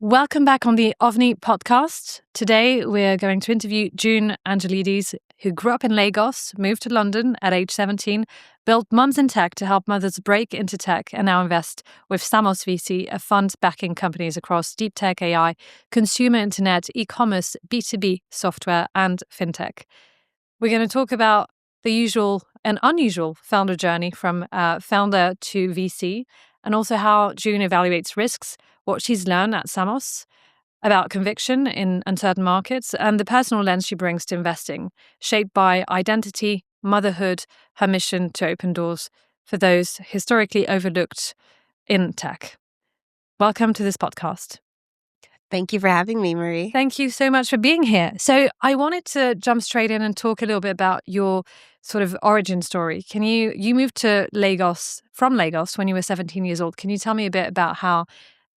Welcome back on the OVNI podcast. Today, we're going to interview June Angelides, who grew up in Lagos, moved to London at age 17, built Mums in Tech to help mothers break into tech, and now invest with Samos VC, a fund backing companies across deep tech, AI, consumer internet, e-commerce, B2B software, and fintech. We're going to talk about the usual and unusual founder journey from founder to VC, and also how June evaluates risks, what she's learned at Samos about conviction in uncertain markets, and the personal lens she brings to investing, shaped by identity, motherhood, her mission to open doors for those historically overlooked in tech. Welcome to this podcast. Thank you for having me, Marie. Thank you so much for being here. So I wanted to jump straight in and talk a little bit about your sort of origin story. You moved to Lagos, from Lagos when you were 17 years old. Can you tell me a bit about how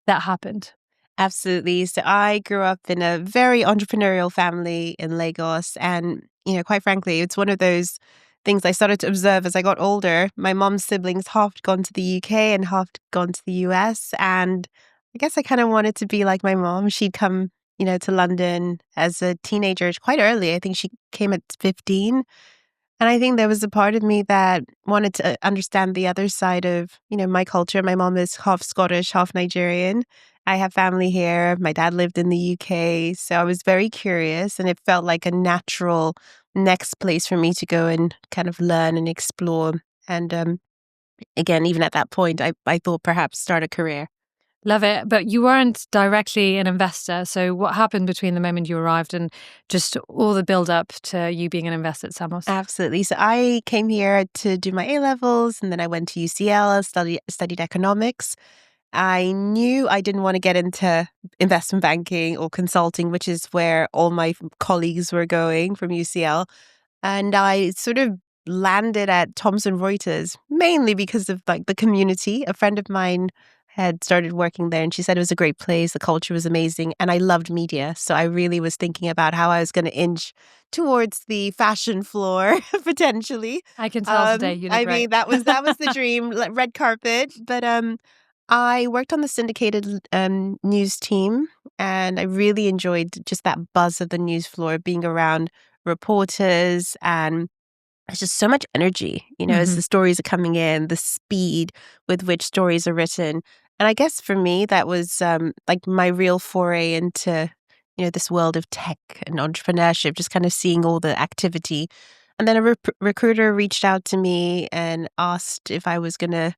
that happened? Absolutely. So I grew up in a very entrepreneurial family in Lagos. And, quite frankly, it's one of those things I started to observe as I got older. My mom's siblings half had gone to the UK and half had gone to the US. And I guess I kind of wanted to be like my mom. She'd come, to London as a teenager quite early. I think she came at 15. And I think there was a part of me that wanted to understand the other side of, my culture. My mom is half Scottish, half Nigerian. I have family here. My dad lived in the UK. So I was very curious, and it felt like a natural next place for me to go and kind of learn and explore. And again, even at that point, I thought perhaps start a career. Love it. But you weren't directly an investor. So what happened between the moment you arrived and just all the build up to you being an investor at Samos? Absolutely. So I came here to do my A-levels, and then I went to UCL, studied economics. I knew I didn't want to get into investment banking or consulting, which is where all my colleagues were going from UCL. And I sort of landed at Thomson Reuters, mainly because of the community. A friend of mine had started working there, and she said it was a great place. The culture was amazing, and I loved media. So I really was thinking about how I was going to inch towards the fashion floor, potentially. I can tell today you look great. Mean, that was the dream, red carpet. But I worked on the syndicated news team, and I really enjoyed just that buzz of the news floor, being around reporters, and there's just so much energy, as the stories are coming in, the speed with which stories are written. And I guess for me, that was my real foray into, this world of tech and entrepreneurship, just kind of seeing all the activity. And then a recruiter reached out to me and asked if I was going to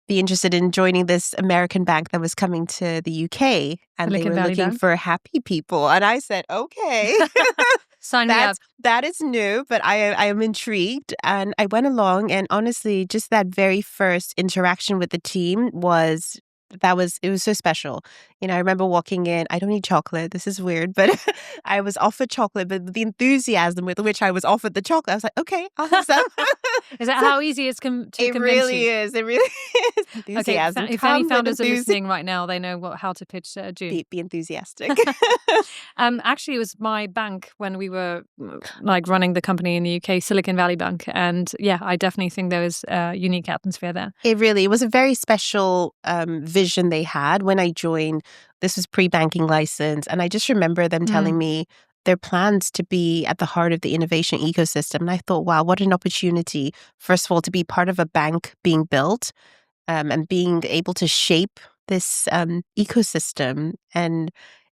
be interested in joining this American bank that was coming to the UK, and they were looking for happy people. And I said, okay. Sign me up. That is new, but I am intrigued. And I went along, and honestly, just that very first interaction with the team was so special. I remember walking in, I don't eat chocolate. This is weird, but I was offered chocolate, but the enthusiasm with which I was offered the chocolate, I was like, okay, I'll have some. Is that how easy it's to convince you? It really is. Enthusiasm. Okay, if any founders are listening right now, they know how to pitch June. Be enthusiastic. Actually, it was my bank when we were running the company in the UK, Silicon Valley Bank. And yeah, I definitely think there was a unique atmosphere there. It was a very special vision they had when I joined. This was pre-banking license. And I just remember them telling me their plans to be at the heart of the innovation ecosystem. And I thought, wow, what an opportunity, first of all, to be part of a bank being built and being able to shape this ecosystem. And,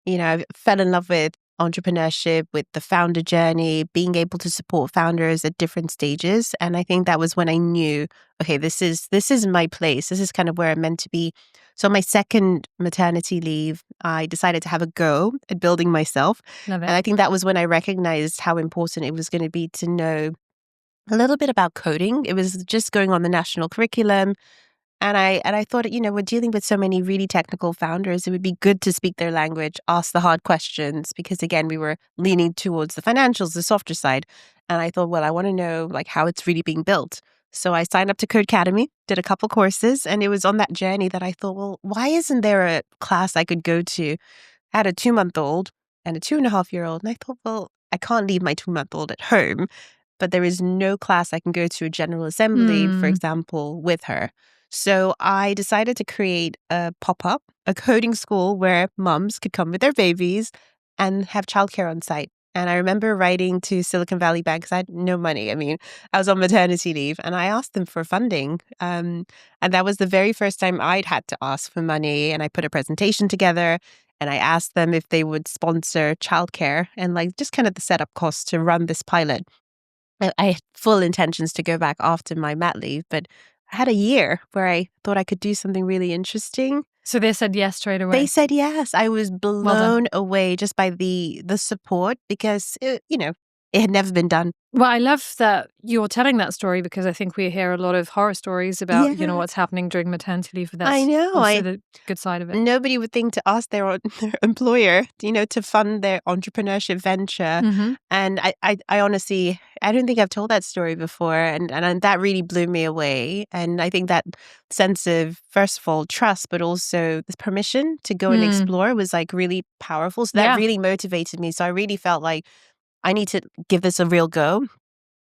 I fell in love with entrepreneurship, with the founder journey, being able to support founders at different stages. And I think that was when I knew, okay, this is my place. This is kind of where I'm meant to be. So my second maternity leave, I decided to have a go at building myself. Love it. And I think that was when I recognized how important it was going to be to know a little bit about coding. It was just going on the national curriculum. And I thought, we're dealing with so many really technical founders. It would be good to speak their language, ask the hard questions, because again, we were leaning towards the financials, the softer side. And I thought, well, I want to know how it's really being built. So I signed up to Codecademy, did a couple courses, and it was on that journey that I thought, well, why isn't there a class I could go to? I had a 2-month-old and a 2.5-year-old. And I thought, well, I can't leave my 2-month-old at home, but there is no class I can go to a General Assembly, for example, with her. So I decided to create a pop-up, a coding school where mums could come with their babies and have childcare on site. And I remember writing to Silicon Valley Bank because I had no money. I mean, I was on maternity leave and I asked them for funding. And that was the very first time I'd had to ask for money. And I put a presentation together and I asked them if they would sponsor childcare and like just kind of the setup costs to run this pilot. I had full intentions to go back after my mat leave, but I had a year where I thought I could do something really interesting. So they said yes straight away. They said yes. I was blown away just by the support because, it had never been done. Well, I love that you're telling that story because I think we hear a lot of horror stories about, what's happening during maternity leave. That's I know. also the good side of it. Nobody would think to ask their employer, to fund their entrepreneurship venture. Mm-hmm. And I honestly, I don't think I've told that story before. And that really blew me away. And I think that sense of, first of all, trust, but also this permission to go and explore was like really powerful. So that really motivated me. So I really felt like I need to give this a real go.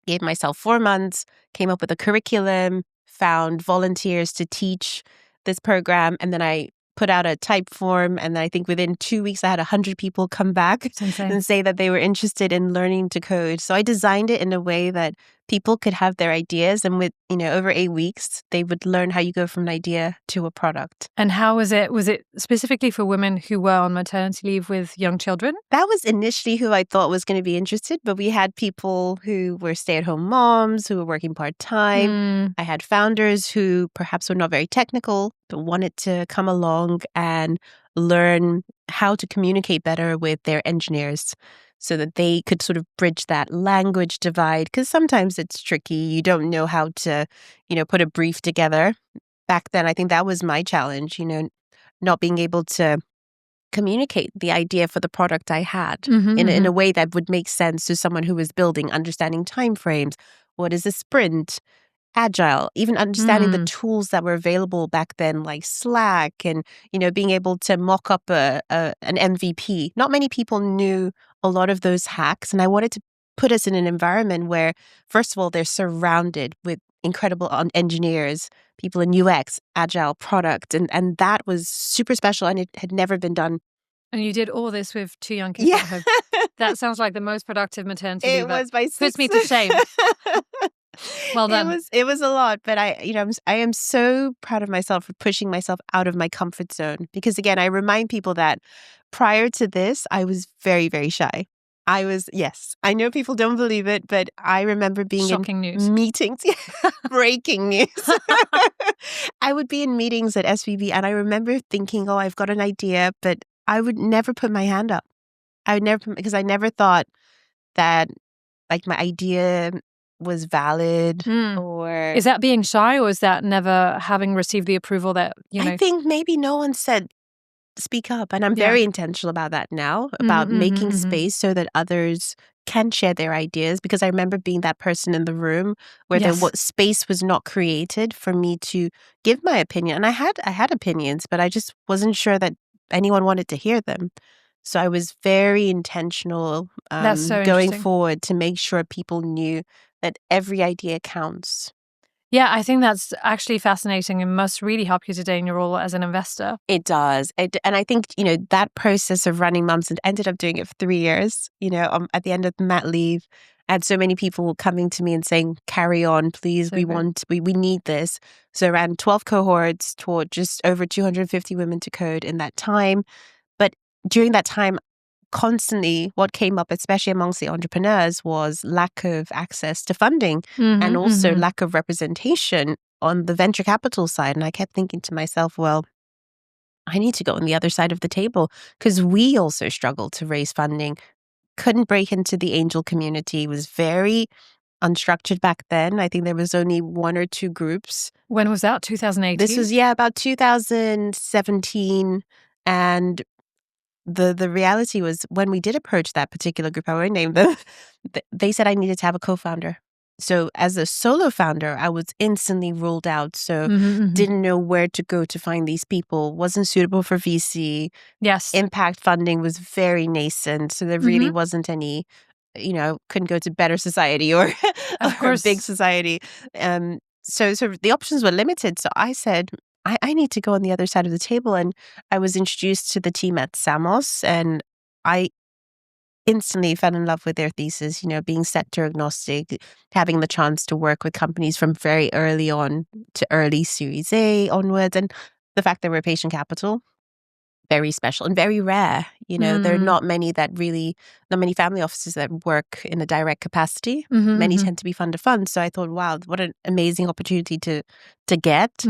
Gave myself 4 months, came up with a curriculum, found volunteers to teach this program, and then I put out a type form. And then I think within 2 weeks, I had 100 people come back and say that they were interested in learning to code. So I designed it in a way that people could have their ideas. And with, over 8 weeks, they would learn how you go from an idea to a product. And how was it? Was it specifically for women who were on maternity leave with young children? That was initially who I thought was going to be interested, but we had people who were stay-at-home moms, who were working part-time. I had founders who perhaps were not very technical, but wanted to come along and learn how to communicate better with their engineers so that they could sort of bridge that language divide. Because sometimes it's tricky. You don't know how to, put a brief together. Back then, I think that was my challenge, not being able to communicate the idea for the product I had in a way that would make sense to someone who was building, understanding timeframes. What is a sprint? Agile, even understanding the tools that were available back then, like Slack, and being able to mock up an MVP. Not many people knew a lot of those hacks, and I wanted to put us in an environment where, first of all, they're surrounded with incredible engineers, people in UX, agile product, and that was super special, and it had never been done. And you did all this with 2 young kids at home. That sounds like the most productive maternity leave. It was my 6. Puts me to shame. Well done. It was a lot, but I am so proud of myself for pushing myself out of my comfort zone. Because again, I remind people that prior to this, I was very, very shy. I know people don't believe it, but I remember being Shocking in news. meetings, breaking news. I would be in meetings at SVB and I remember thinking, oh, I've got an idea, but I would never put my hand up. Because I never thought that like my idea was valid or... Is that being shy or is that never having received the approval that, I think maybe no one said speak up. And I'm very intentional about that now, about making space so that others can share their ideas. Because I remember being that person in the room where space was not created for me to give my opinion. And I had opinions, but I just wasn't sure that anyone wanted to hear them. So I was very intentional going forward to make sure people knew that every idea counts. Yeah, I think that's actually fascinating and must really help you today in your role as an investor. It does. And I think, that process of running Mums, and ended up doing it for 3 years, at the end of the mat leave. I had so many people coming to me and saying, carry on, please. So we need this. So I ran 12 cohorts, taught just over 250 women to code in that time. But during that time, constantly what came up, especially amongst the entrepreneurs, was lack of access to funding and also lack of representation on the venture capital side. And I kept thinking to myself, well, I need to go on the other side of the table because we also struggled to raise funding, couldn't break into the angel community, was very unstructured back then. I think there was only 1 or 2 groups. When was that? 2018? This was, about 2017. And the reality was when we did approach that particular group, I won't name them, they said I needed to have a co-founder. So as a solo founder, I was instantly ruled out. So didn't know where to go to find these people, wasn't suitable for VC. Yes. Impact funding was very nascent. So there really wasn't any, couldn't go to Better Society or Big Society. so the options were limited. So I said, I need to go on the other side of the table. And I was introduced to the team at Samos, and I instantly fell in love with their thesis, being sector agnostic, having the chance to work with companies from very early on to early Series A onwards, and the fact that we're patient capital, very special and very rare. There are not many family offices that work in a direct capacity. Many tend to be fund to fund. So I thought, wow, what an amazing opportunity to get.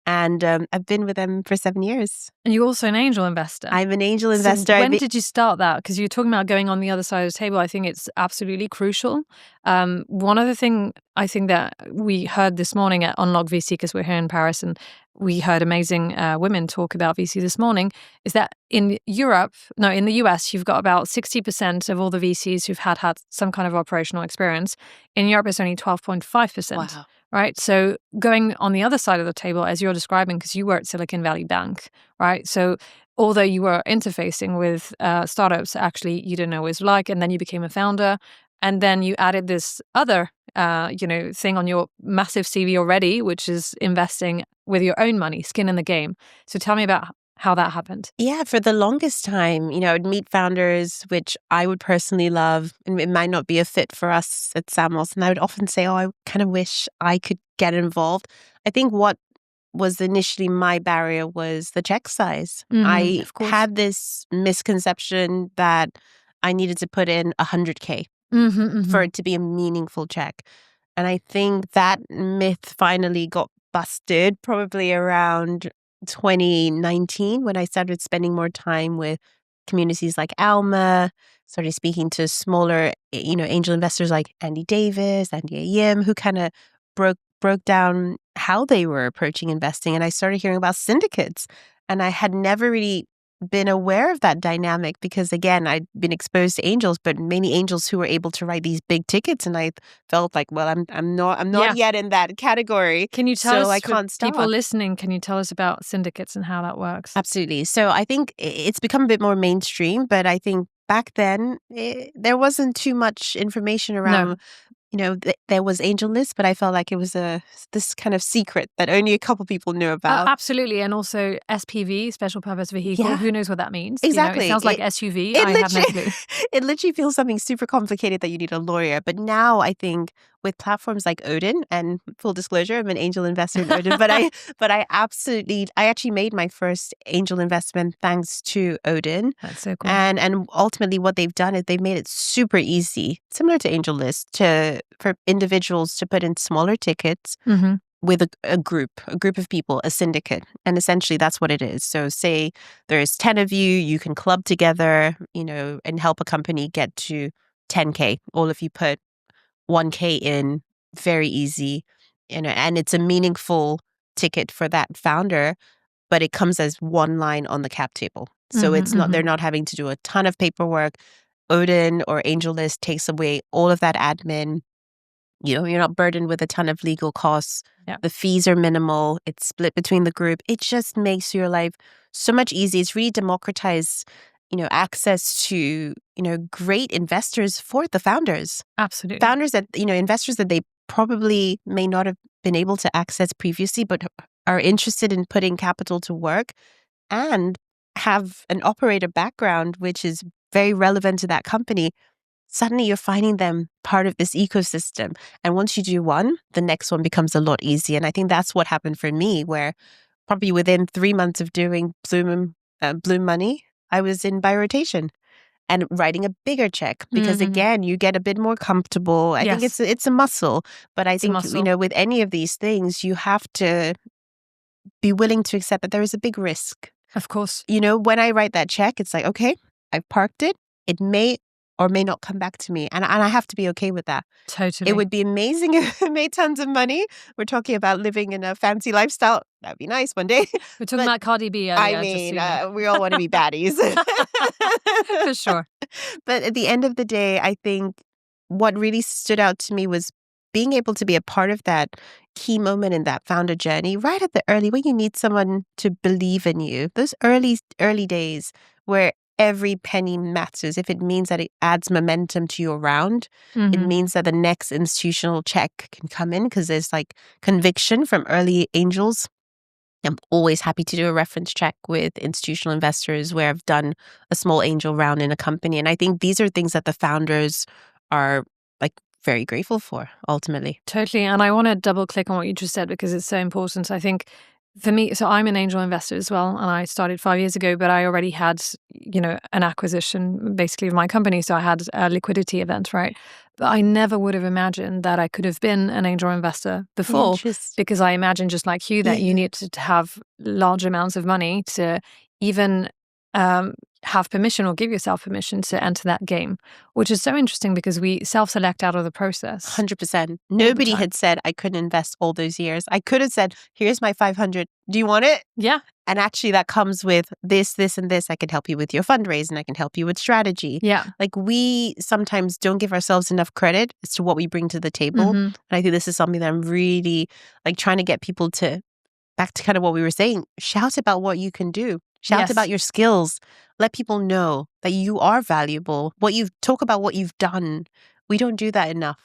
And I've been with them for 7 years. And you're also an angel investor. I'm an angel investor. So when did you start that? Because you're talking about going on the other side of the table. I think it's absolutely crucial. One other thing I think that we heard this morning at Unlock VC, because we're here in Paris and we heard amazing women talk about VC this morning, is that in the US, you've got about 60% of all the VCs who've had some kind of operational experience. In Europe, it's only 12.5%. Wow. Right. So going on the other side of the table, as you're describing, because you were at Silicon Valley Bank, right? So although you were interfacing with startups, actually, you didn't know what it was like. And then you became a founder. And then you added this other, thing on your massive CV already, which is investing with your own money, skin in the game. So tell me about how that happened. Yeah, for the longest time, I'd meet founders, which I would personally love, and it might not be a fit for us at Samos. And I would often say, I kind of wish I could get involved. I think what was initially my barrier was the check size. I had this misconception that I needed to put in 100K for it to be a meaningful check. And I think that myth finally got busted probably around 2019, when I started spending more time with communities like Alma, started speaking to smaller, angel investors like Andy Davis, Andy Yim, who kind of broke down how they were approaching investing. And I started hearing about syndicates. And I had never really been aware of that dynamic because, again, I'd been exposed to angels, but many angels who were able to write these big tickets, and I felt like, well, I'm not yet in that category. Can you tell us, I can't start. People listening, can you tell us about syndicates and how that works? Absolutely. So I think it's become a bit more mainstream, but I think back then there wasn't too much information around. No. There was angel list, but I felt like it was this kind of secret that only a couple people knew about. Absolutely. And also SPV, special purpose vehicle. Yeah. Who knows what that means? Exactly. It sounds like SUV. I have no clue. It literally feels something super complicated that you need a lawyer. But now I think with platforms like Odin, and full disclosure, I'm an angel investor in Odin, but I actually made my first angel investment thanks to Odin. That's so cool. And ultimately what they've done is they've made it super easy, similar to AngelList, for individuals to put in smaller tickets with a group of people, a syndicate. And essentially that's what it is. So say there's 10 of you, you can club together, and help a company get to 10K. All of you put 1K in, very easy, and it's a meaningful ticket for that founder, but it comes as one line on the cap table. So it's not, they're not having to do a ton of paperwork. Odin or AngelList takes away all of that admin. You're not burdened with a ton of legal costs. Yeah. The fees are minimal. It's split between the group. It just makes your life so much easier. It's really democratized, access to, great investors for the founders. Absolutely. Founders that, investors that they probably may not have been able to access previously, but are interested in putting capital to work and have an operator background, which is very relevant to that company. Suddenly you're finding them part of this ecosystem. And once you do one, the next one becomes a lot easier. And I think that's what happened for me, where probably within 3 months of doing Bloom Money, I was in by rotation and writing a bigger check because, again, you get a bit more comfortable. I think it's a muscle. But I think, with any of these things, you have to be willing to accept that there is a big risk. Of course. When I write that check, it's like, okay, I've parked it. It may or may not come back to me. And I have to be okay with that. Totally. It would be amazing if it made tons of money. We're talking about living in a fancy lifestyle. That'd be nice one day. We're talking about Cardi B earlier. I mean, we all want to be baddies. For sure. But at the end of the day, I think what really stood out to me was being able to be a part of that key moment in that founder journey, right at the early, when you need someone to believe in you. Those early days where every penny matters. If it means that it adds momentum to your round, it means that the next institutional check can come in because there's like conviction from early angels. I'm always happy to do a reference check with institutional investors where I've done a small angel round in a company. And I think these are things that the founders are like very grateful for ultimately. Totally. And I want to double click on what you just said because it's so important. I think for me, so I'm an angel investor as well, and I started 5 years ago, but I already had, an acquisition basically of my company. So I had a liquidity event, right? But I never would have imagined that I could have been an angel investor before because I imagine, just like you, that you need to have large amounts of money to even have permission or give yourself permission to enter that game, which is so interesting because we self-select out of the process. 100%. Nobody had said I couldn't invest all those years. I could have said, here's my 500. Do you want it? Yeah. And actually that comes with this, this, and this. I can help you with your fundraising. I can help you with strategy. Yeah. Like we sometimes don't give ourselves enough credit as to what we bring to the table. And I think this is something that I'm really like trying to get people to, back to kind of what we were saying, shout about what you can do. Shout about your skills. Let people know that you are valuable. Talk about what you've done. We don't do that enough.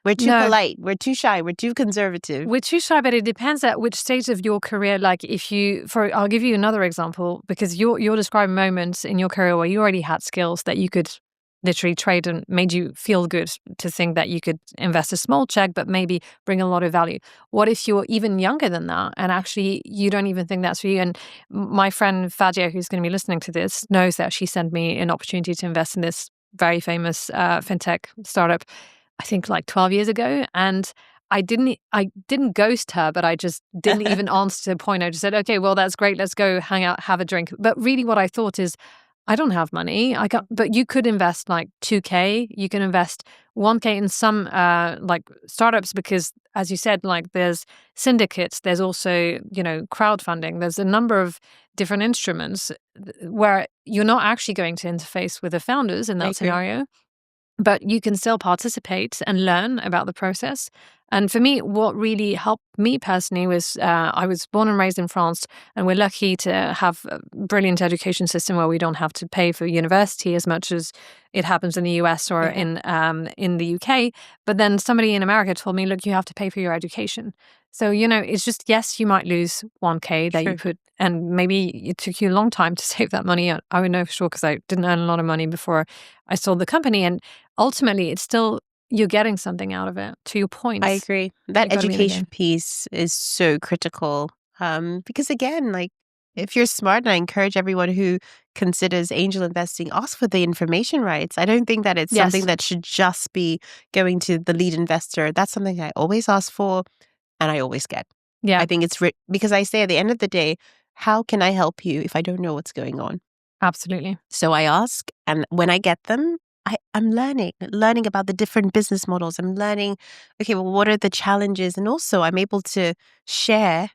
We're too polite. We're too shy. We're too conservative. We're too shy, but it depends at which stage of your career. Like I'll give you another example because you're describing moments in your career where you already had skills that you could literally trade and made you feel good to think that you could invest a small check, but maybe bring a lot of value. What if you're even younger than that and actually you don't even think that's for you? And my friend Fadia, who's going to be listening to this, knows that she sent me an opportunity to invest in this very famous fintech startup, I think like 12 years ago. And I didn't ghost her, but I just didn't even answer to the point. I just said, okay, well, that's great. Let's go hang out, have a drink. But really what I thought is, I don't have money. But you could invest like 2K. You can invest 1K in some like startups because, as you said, like there's syndicates. There's also crowdfunding. There's a number of different instruments where you're not actually going to interface with the founders in that scenario, but you can still participate and learn about the process. And for me, what really helped me personally was I was born and raised in France, and we're lucky to have a brilliant education system where we don't have to pay for university as much as it happens in the US or in the UK. But then somebody in America told me, look, you have to pay for your education. So, it's just, yes, you might lose 1K that you put, and maybe it took you a long time to save that money. I would know for sure because I didn't earn a lot of money before I sold the company. And ultimately, it's still, you're getting something out of it, to your point. I agree. That education piece is so critical because, again, like if you're smart, and I encourage everyone who considers angel investing, ask for the information rights. I don't think that it's something that should just be going to the lead investor. That's something I always ask for and I always get. Yeah. I think it's because I say at the end of the day, how can I help you if I don't know what's going on? Absolutely. So I ask, and when I get them, I'm learning about the different business models. I'm learning, okay, well, what are the challenges? And also I'm able to share,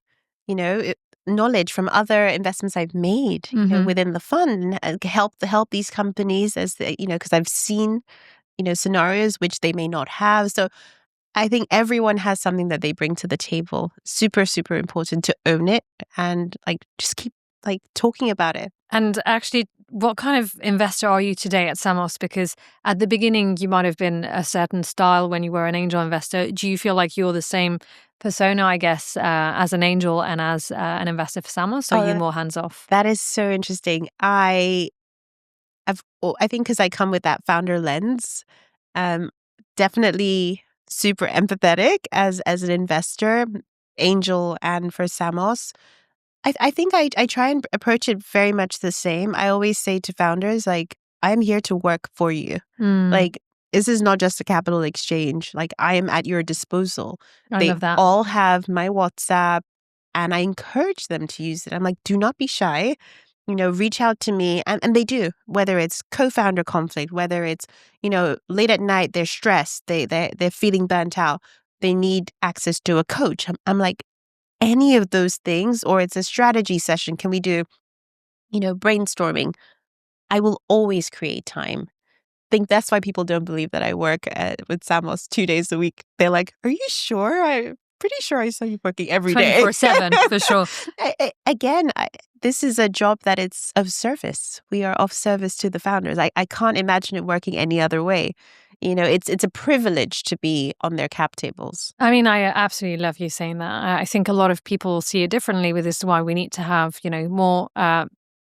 knowledge from other investments I've made within the fund and help these companies as because I've seen, scenarios which they may not have. So I think everyone has something that they bring to the table. Super, super important to own it and just keep talking about it. And actually, what kind of investor are you today at Samos? Because at the beginning, you might have been a certain style when you were an angel investor. Do you feel like you're the same persona, I guess, as an angel and as an investor for Samos? Or are you more hands-off? That is so interesting. I think because I come with that founder lens, definitely super empathetic as an investor, angel and for Samos. I think I try and approach it very much the same. I always say to founders, I'm here to work for you. This is not just a capital exchange. I am at your disposal. I love that. They all have my WhatsApp and I encourage them to use it. I'm like, do not be shy. Reach out to me. And they do, whether it's co-founder conflict, whether it's, late at night, they're stressed, they're feeling burnt out. They need access to a coach. I'm like, any of those things, or it's a strategy session. Can we do, brainstorming? I will always create time. I think that's why people don't believe that I work with Samos 2 days a week. They're like, are you sure? pretty sure I saw you working every day. 24/7, for sure. Again, this is a job that it's of service. We are of service to the founders. I can't imagine it working any other way. It's a privilege to be on their cap tables. I mean, I absolutely love you saying that. I think a lot of people see it differently, with this is why we need to have, more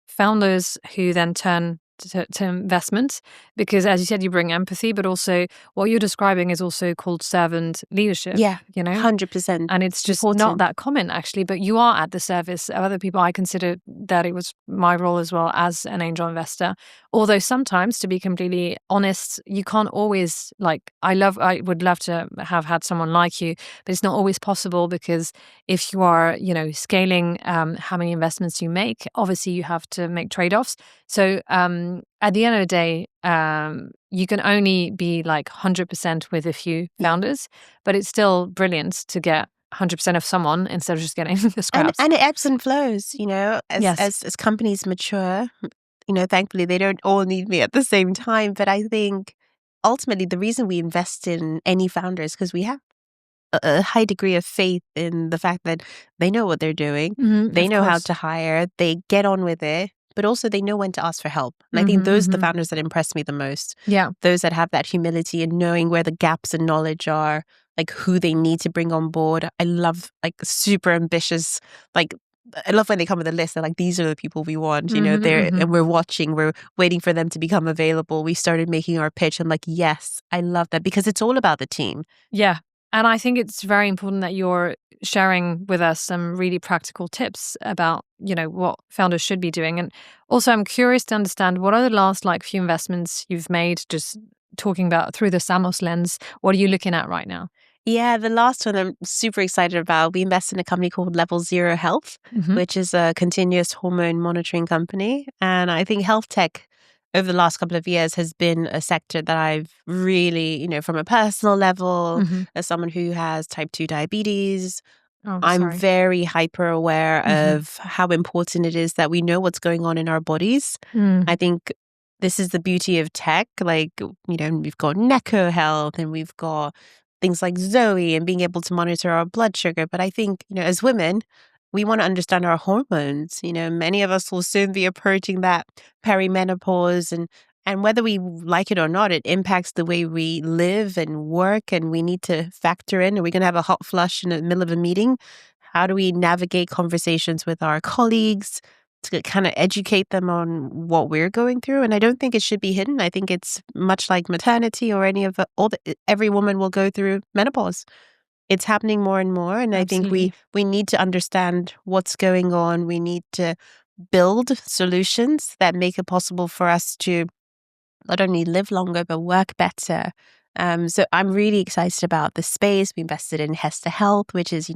founders who then turn to investment, because as you said, you bring empathy, but also what you're describing is also called servant leadership. Yeah, 100%. And it's just important. not that common, actually, but you are at the service of other people. I consider that it was my role as well as an angel investor. Although sometimes, to be completely honest, you can't always, I would love to have had someone like you, but it's not always possible, because if you are, scaling how many investments you make, obviously you have to make trade-offs. So at the end of the day, you can only be 100% with a few founders, but it's still brilliant to get 100% of someone instead of just getting the scraps. And it ebbs and flows, Yes. as companies mature. Thankfully, they don't all need me at the same time. But I think ultimately the reason we invest in any founder is because we have a high degree of faith in the fact that they know what they're doing. They know how to hire. They get on with it. But also they know when to ask for help. And I think those are the founders that impress me the most. Yeah. Those that have that humility and knowing where the gaps in knowledge are, who they need to bring on board. I love super ambitious, I love when they come with a list. They're these are the people we want, and we're watching, we're waiting for them to become available. We started making our pitch. I'm yes, I love that, because it's all about the team. Yeah. And I think it's very important that you're sharing with us some really practical tips about, what founders should be doing. And also, I'm curious to understand, what are the last few investments you've made, just talking about through the Samos lens? What are you looking at right now? Yeah, the last one I'm super excited about. We invest in a company called Level Zero Health, which is a continuous hormone monitoring company. And I think health tech over the last couple of years has been a sector that I've really, from a personal level, as someone who has type 2 diabetes, I'm very hyper aware of how important it is that we know what's going on in our bodies. I think this is the beauty of tech. We've got Neko Health, and we've got things like Zoe, and being able to monitor our blood sugar. But I think, as women, we want to understand our hormones. Many of us will soon be approaching that perimenopause, and whether we like it or not, it impacts the way we live and work, and we need to factor in. Are we going to have a hot flush in the middle of a meeting? How do we navigate conversations with our colleagues to kind of educate them on what we're going through? And I don't think it should be hidden. I think it's much like maternity or every woman will go through menopause. It's happening more and more. And Absolutely. I think we need to understand what's going on. We need to build solutions that make it possible for us to not only live longer, but work better. So I'm really excited about the space. We invested in Hester Health, which is,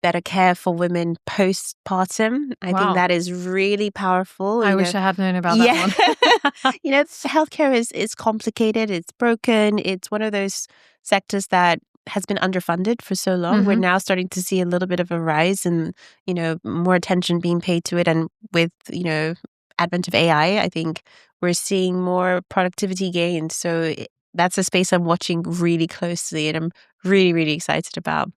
better care for women postpartum. I think that is really powerful. I wish I had known about that one. Healthcare is complicated. It's broken. It's one of those sectors that has been underfunded for so long. We're now starting to see a little bit of a rise and, more attention being paid to it. And with, advent of AI, I think we're seeing more productivity gains. So that's a space I'm watching really closely, and I'm really, really excited about,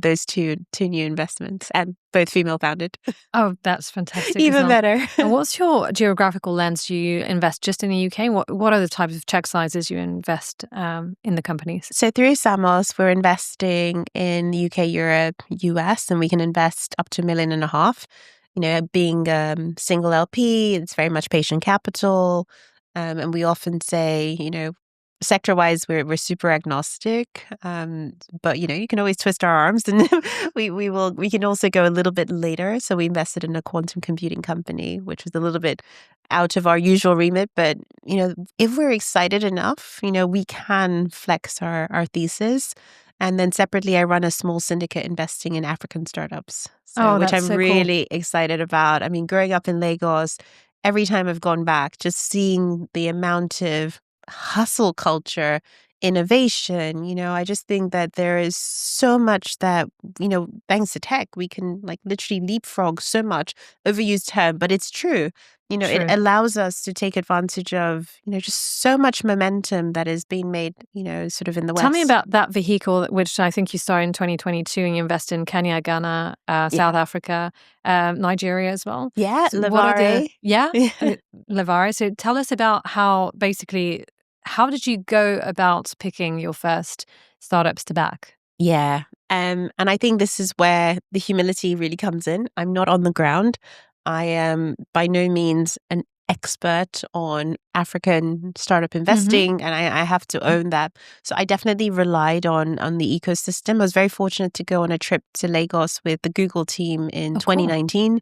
those two new investments, and both female founded. Oh, that's fantastic. Even better. And what's your geographical lens? Do you invest just in the UK? What are the types of check sizes you invest in the companies? So through Samos, we're investing in the UK, Europe, US, and we can invest up to $1.5 million. Being single LP, it's very much patient capital. And we often say, sector-wise, we're super agnostic, but you can always twist our arms, and we can also go a little bit later. So we invested in a quantum computing company, which was a little bit out of our usual remit. But if we're excited enough, we can flex our thesis. And then separately, I run a small syndicate investing in African startups, which I'm really excited about. I mean, growing up in Lagos, every time I've gone back, just seeing the amount of hustle culture innovation. I just think that there is so much that, thanks to tech, we can like literally leapfrog so much. Overused term, but it's true. It True. allows us to take advantage of, just so much momentum that is being made, sort of in the West. Tell me about that vehicle, which I think you started in 2022, and you invest in Kenya, Ghana, South Africa, Nigeria as well. Yeah, So Lavarie. Lavarie. So tell us about how did you go about picking your first startups to back? Yeah. And I think this is where the humility really comes in. I'm not on the ground. I am by no means an expert on African startup investing, and I have to own that. So I definitely relied on the ecosystem. I was very fortunate to go on a trip to Lagos with the Google team in 2019.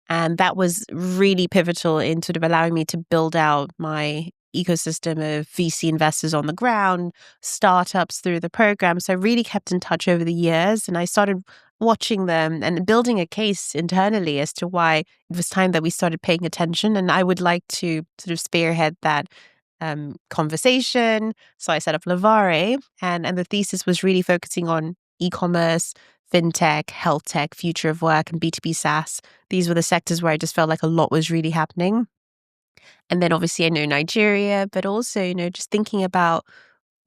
And that was really pivotal in sort of allowing me to build out my ecosystem of VC investors on the ground, startups through the program. So I really kept in touch over the years, and I started watching them and building a case internally as to why it was time that we started paying attention. And I would like to sort of spearhead that conversation. So I set up Lavarie, and the thesis was really focusing on e-commerce, fintech, health tech, future of work, and B2B SaaS. These were the sectors where I just felt like a lot was really happening. And then obviously I know Nigeria, but also, just thinking about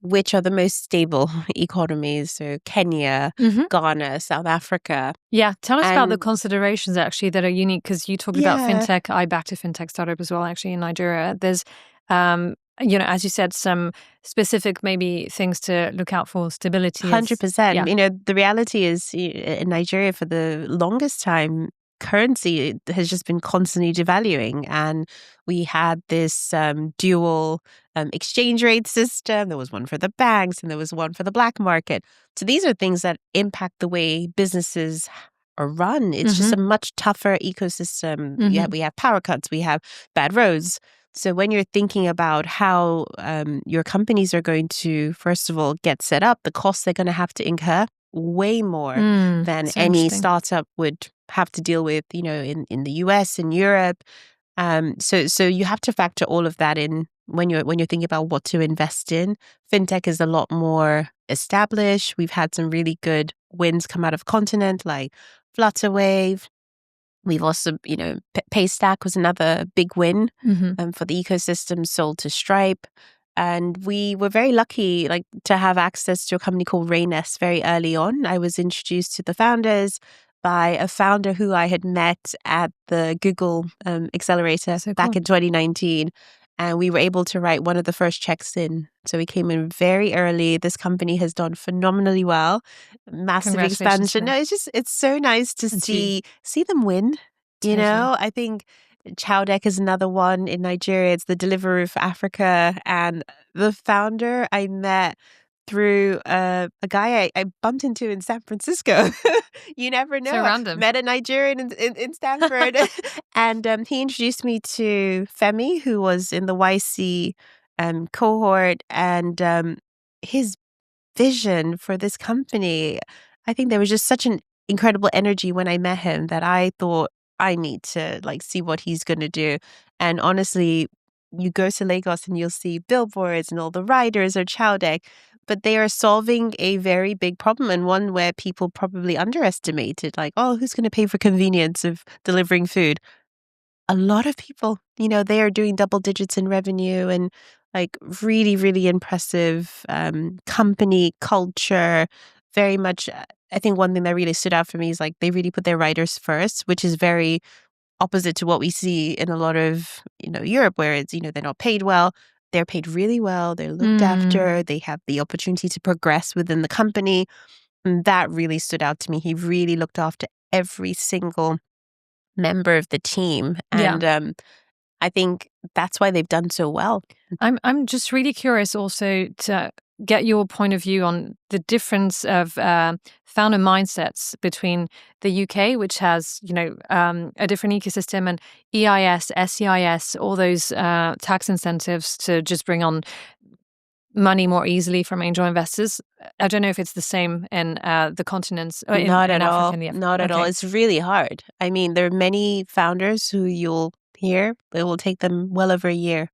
which are the most stable economies. So Kenya, Ghana, South Africa. Yeah. Tell us about the considerations actually that are unique, because you talked about fintech. I backed a fintech startup as well, actually, in Nigeria. There's, as you said, some specific maybe things to look out for, stability. 100%. Yeah. The reality is in Nigeria for the longest time, currency has just been constantly devaluing, and we had this dual exchange rate system. There was one for the banks and there was one for the black market. So these are things that impact the way businesses are run. It's just a much tougher ecosystem. We have power cuts, we have bad roads. So when you're thinking about how your companies are going to, first of all, get set up, the costs they're going to have to incur way more than any startup would have to deal with, in the US and Europe. So you have to factor all of that in when you're thinking about what to invest in. Fintech is a lot more established. We've had some really good wins come out of continent, like Flutterwave. We've also, Paystack was another big win for the ecosystem, sold to Stripe. And we were very lucky, to have access to a company called Rayness very early on. I was introduced to the founders by a founder who I had met at the Google Accelerator back in 2019. And we were able to write one of the first checks in. So we came in very early. This company has done phenomenally well. Massive expansion. No, it's so nice to see them win. Totally. I think Chowdeck is another one in Nigeria. It's the Deliveroo for Africa. And the founder I met through a guy I bumped into in San Francisco. You never know. So random. Met a Nigerian in Stanford. And he introduced me to Femi, who was in the YC cohort. And his vision for this company, I think there was just such an incredible energy when I met him that I thought, I need to see what he's going to do. And honestly, you go to Lagos and you'll see billboards and all the riders are Chowdeck, but they are solving a very big problem, and one where people probably underestimated, who's going to pay for convenience of delivering food? A lot of people, they are doing double digits in revenue, and really, really impressive company culture. Very much, I think one thing that really stood out for me is they really put their riders first, which is very opposite to what we see in a lot of, Europe, where it's, they're not paid well. They're paid really well. They're looked after. They have the opportunity to progress within the company. And that really stood out to me. He really looked after every single member of the team. And I think that's why they've done so well. I'm just really curious also to get your point of view on the difference of founder mindsets between the UK, which has, a different ecosystem, and EIS, SEIS, all those tax incentives to just bring on money more easily from angel investors. I don't know if it's the same in the continents. Not at all. Not at all. It's really hard. I mean, there are many founders who you'll hear, it will take them well over a year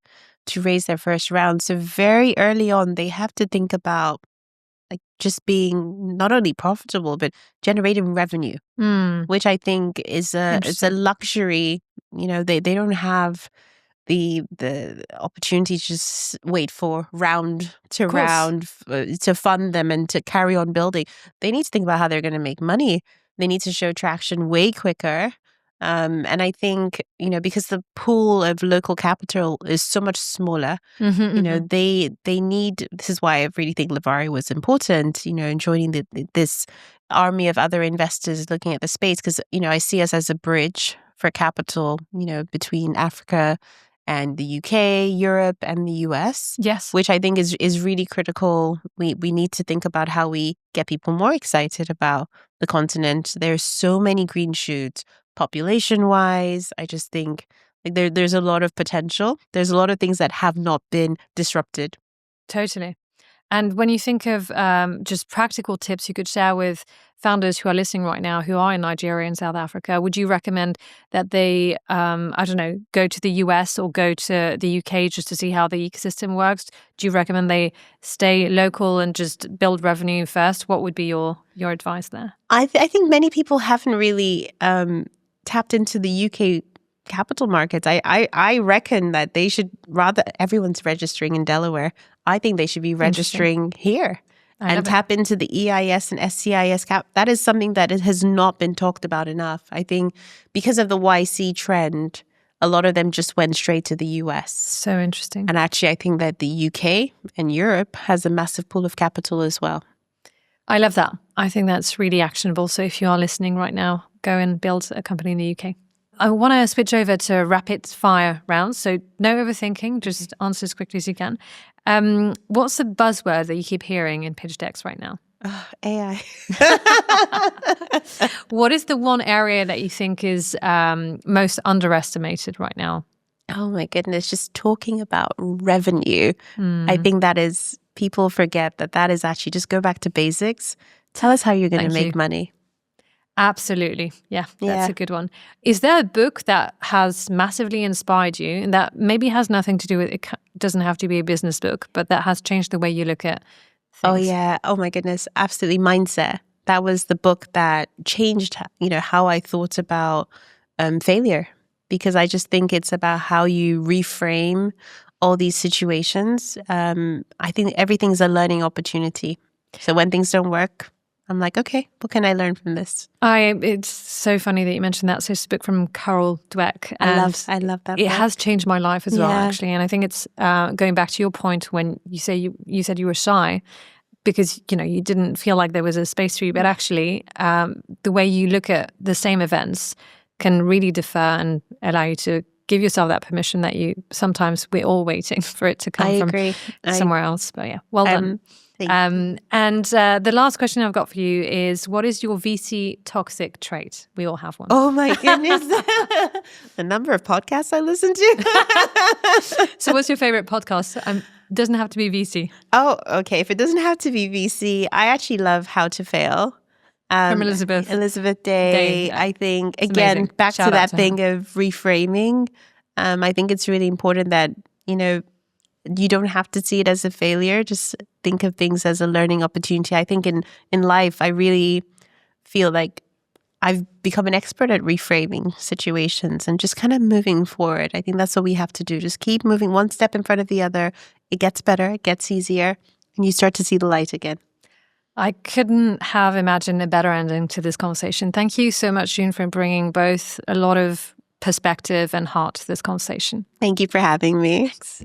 to raise their first round. So very early on, they have to think about like just being not only profitable, but generating revenue, which I think is it's a luxury. They don't have the opportunity to just wait for round to round to fund them and to carry on building. They need to think about how they're going to make money. They need to show traction way quicker. And I think, because the pool of local capital is so much smaller, they need, this is why I really think Lavarie was important, and joining this army of other investors looking at the space, because, I see us as a bridge for capital, between Africa and the UK, Europe, and the US. Yes. Which I think is really critical. We need to think about how we get people more excited about the continent. There's so many green shoots. Population-wise, I just think like there's a lot of potential. There's a lot of things that have not been disrupted. Totally. And when you think of just practical tips you could share with founders who are listening right now, who are in Nigeria and South Africa, would you recommend that they, go to the US or go to the UK just to see how the ecosystem works? Do you recommend they stay local and just build revenue first? What would be your advice there? I think many people haven't really tapped into the UK capital markets. I reckon that they should, rather everyone's registering in Delaware, I think they should be registering here and tap into the EIS and SEIS cap. That is something that has not been talked about enough. I think because of the YC trend, a lot of them just went straight to the US. So interesting. And actually, I think that the UK and Europe has a massive pool of capital as well. I love that. I think that's really actionable. So if you are listening right now, go and build a company in the UK. I want to switch over to rapid fire rounds. So no overthinking, just answer as quickly as you can. What's the buzzword that you keep hearing in pitch decks right now? AI. What is the one area that you think is most underestimated right now? Oh my goodness, just talking about revenue. I think that is, people forget that is actually, just go back to basics. Tell us how you're going to make money. Absolutely. Yeah, that's a good one. Is there a book that has massively inspired you and that maybe has nothing to do with, it doesn't have to be a business book, but that has changed the way you look at things? Oh yeah. Oh my goodness. Absolutely. Mindset. That was the book that changed, how I thought about failure, because I just think it's about how you reframe all these situations. I think everything's a learning opportunity. So when things don't work, I'm like, okay, what can I learn from this? It's so funny that you mentioned that. So it's a book from Dweck. I love that book. It has changed my life as well, actually. And I think it's going back to your point when you said you were shy because, you didn't feel like there was a space for you. But actually, the way you look at the same events can really differ and allow you to give yourself that permission that sometimes we're all waiting for it to come from somewhere else. But yeah, well done. And the last question I've got for you is, what is your VC toxic trait? We all have one. Oh my goodness. The number of podcasts I listen to. So what's your favorite podcast? Doesn't have to be VC. Oh, okay. If it doesn't have to be VC, I actually love How to Fail. From Elizabeth Day. I think, it's again, amazing. back Shout to that to thing of reframing. I think it's really important that, you don't have to see it as a failure. Just think of things as a learning opportunity. I think in life, I really feel like I've become an expert at reframing situations and just kind of moving forward. I think that's what we have to do. Just keep moving one step in front of the other. It gets better, it gets easier, and you start to see the light again. I couldn't have imagined a better ending to this conversation. Thank you so much, June, for bringing both a lot of perspective and heart to this conversation. Thank you for having me. Thanks.